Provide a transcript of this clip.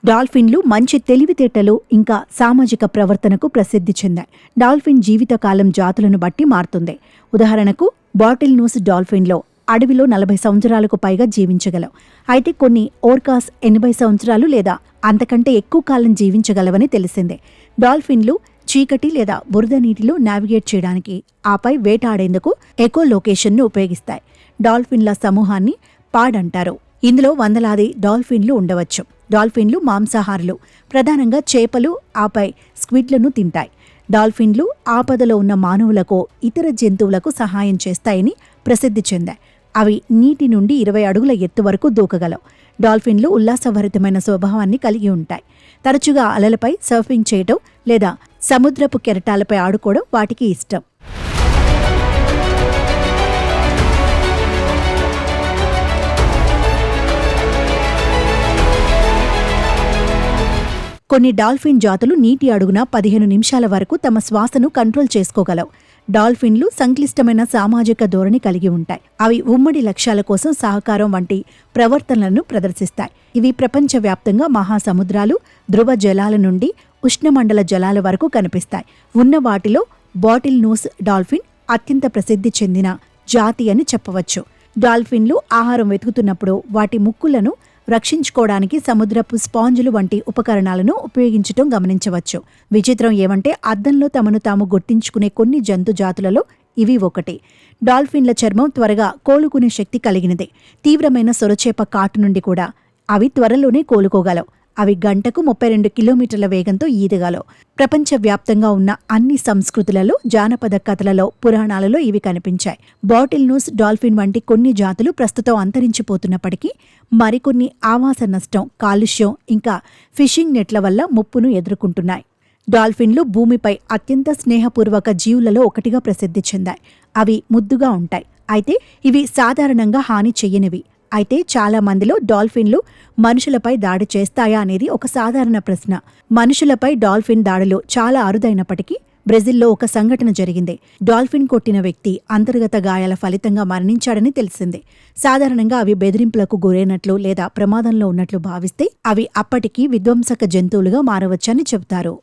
డాల్ఫిన్లు మంచి తెలివితేటలు ఇంకా సామాజిక ప్రవర్తనకు ప్రసిద్ధి చెందాయి. డాల్ఫిన్ జీవితకాలం జాతులను బట్టి మారుతుంది. ఉదాహరణకు బాటిల్ నోస్ డాల్ఫిన్లో అడవిలో 40 సంవత్సరాలకు పైగా జీవించగలవు. అయితే కొన్ని ఓర్కాస్ 80 సంవత్సరాలు లేదా అంతకంటే ఎక్కువ కాలం జీవించగలవని తెలిసిందే. డాల్ఫిన్లు చీకటి లేదా బురద నీటిలో నావిగేట్ చేయడానికి, ఆపై వేటాడేందుకు ఎకోలోకేషన్ను ఉపయోగిస్తాయి. డాల్ఫిన్ల సమూహాన్ని పాడ్ అంటారు. ఇందులో వందలాది డాల్ఫిన్లు ఉండవచ్చు. డాల్ఫిన్లు మాంసాహారులు, ప్రధానంగా చేపలు, ఆపై స్క్విడ్లను తింటాయి. డాల్ఫిన్లు ఆపదలో ఉన్న మానవులకు, ఇతర జంతువులకు సహాయం చేస్తాయని ప్రసిద్ధి చెందాయి. అవి నీటి నుండి 20 అడుగుల ఎత్తు వరకు దూకగలవు. డాల్ఫిన్లు ఉల్లాసభరితమైన స్వభావాన్ని కలిగి ఉంటాయి. తరచుగా అలలపై సర్ఫింగ్ చేయటం లేదా సముద్రపు కెరటాలపై ఆడుకోవడం వాటికి ఇష్టం. కొన్ని డాల్ఫిన్ జాతులు నీటి అడుగున 15 నిమిషాల వరకు తమ శ్వాసను కంట్రోల్ చేసుకోగలవు. డాల్ఫిన్లు సంక్లిష్టమైన సామాజిక ధోరణి కలిగి ఉంటాయి. అవి ఉమ్మడి లక్ష్యాల కోసం సహకారం వంటి ప్రవర్తనలను ప్రదర్శిస్తాయి. ఇవి ప్రపంచవ్యాప్తంగా మహాసముద్రాలు, ధ్రువ జలాల నుండి ఉష్ణమండల జలాల వరకు కనిపిస్తాయి. ఉన్న వాటిలో బాటిల్ నోస్ డాల్ఫిన్ అత్యంత ప్రసిద్ధి చెందిన జాతి అని చెప్పవచ్చు. డాల్ఫిన్లు ఆహారం వెతుకుతున్నప్పుడు వాటి ముక్కులను రక్షించుకోవడానికి సముద్రపు స్పాంజులు వంటి ఉపకరణాలను ఉపయోగించటం గమనించవచ్చు. విచిత్రం ఏమంటే అద్దంలో తమను తాము గుర్తించుకునే కొన్ని జంతు జాతులలో ఇవి ఒకటి. డాల్ఫిన్ల చర్మం త్వరగా కోలుకునే శక్తి కలిగినది. తీవ్రమైన సొరచేప కాటు నుండి కూడా అవి త్వరలోనే కోలుకోగలవు. అవి గంటకు 32 కిలోమీటర్ల వేగంతో ఈదగలవు. ప్రపంచవ్యాప్తంగా ఉన్న అన్ని సంస్కృతులలో, జానపద కథలలో, పురాణాలలో ఇవి కనిపించాయి. బాటిల్ నోస్ డాల్ఫిన్ వంటి కొన్ని జాతులు ప్రస్తుతం అంతరించిపోతున్నప్పటికీ మరికొన్ని ఆవాస నష్టం, కాలుష్యం ఇంకా ఫిషింగ్ నెట్ల వల్ల ముప్పును ఎదుర్కొంటున్నాయి. డాల్ఫిన్లు భూమిపై అత్యంత స్నేహపూర్వక జీవులలో ఒకటిగా ప్రసిద్ధి చెందాయి. అవి ముద్దుగా ఉంటాయి. అయితే ఇవి సాధారణంగా హాని చెయ్యనివి. అయితే చాలా మందిలో డాల్ఫిన్లు మనుషులపై దాడి చేస్తాయా అనేది ఒక సాధారణ ప్రశ్న. మనుషులపై డాల్ఫిన్ దాడులు చాలా అరుదైనప్పటికీ బ్రెజిల్లో ఒక సంఘటన జరిగింది. డాల్ఫిన్ కొట్టిన వ్యక్తి అంతర్గత గాయాల ఫలితంగా మరణించాడని తెలిసింది. సాధారణంగా అవి బెదిరింపులకు గురైనట్లు లేదా ప్రమాదంలో ఉన్నట్లు భావిస్తే అవి అప్పటికీ విధ్వంసక జంతువులుగా మారవచ్చని చెబుతారు.